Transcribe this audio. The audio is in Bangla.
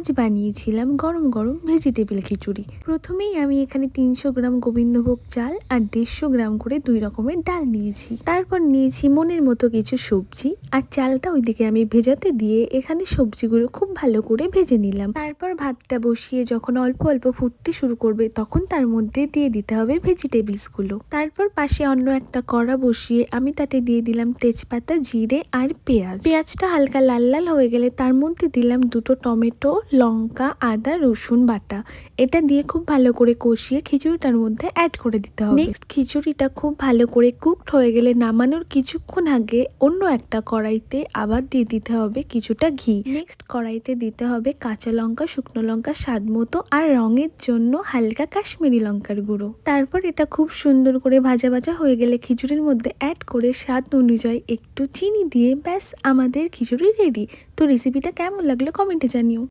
আজ বানিয়েছিলাম গরম গরম ভেজিটেবল খিচুড়ি। প্রথমেই আমি এখানে 300 গ্রাম গোবিন্দভোগ চাল আর 150 গ্রাম করে 2 রকমের ডাল নিয়েছি। তারপর নিয়েছি মনের মতো কিছু সবজি, আর চালটা ওইদিকে আমি ভেজাতে দিয়ে এখানে সবজিগুলো খুব ভালো করে ভেজে নিলাম। তারপর ভাতটা বসিয়ে যখন অল্প অল্প ফুটতে শুরু করবে তখন তার মধ্যে দিয়ে দিতে হবে ভেজিটেবলসগুলো। তারপর পাশে অন্য একটা কড়া বসিয়ে আমি তাতে দিয়ে দিলাম তেজপাতা, জিরে আর পেঁয়াজটা হালকা লাল লাল হয়ে গেলে তার মধ্যে দিলাম 2টো টমেটো, লঙ্কা, আদা, রসুন বাটা। এটা দিয়ে খুব ভালো করে কষিয়ে খিচুড়িটার মধ্যে অ্যাড করে দিতে হবে। নেক্সট খিচুড়িটা খুব ভালো করে কুকড হয়ে গেলে নামানোর কিছুক্ষণ আগে অন্য একটা কড়াইতে আবার দিয়ে দিতে হবে কিছুটা ঘি। নেক্সট কড়াইতে দিতে হবে কাঁচা লঙ্কা, শুকনো লঙ্কা স্বাদ মতো, আর রঙের জন্য হালকা কাশ্মীরি লঙ্কার গুঁড়ো। তারপর এটা খুব সুন্দর করে ভাজা ভাজা হয়ে গেলে খিচুড়ির মধ্যে অ্যাড করে স্বাদ অনুযায়ী একটু চিনি দিয়ে ব্যাস আমাদের খিচুড়ি রেডি। তো রেসিপিটা কেমন লাগলো কমেন্টে জানিও।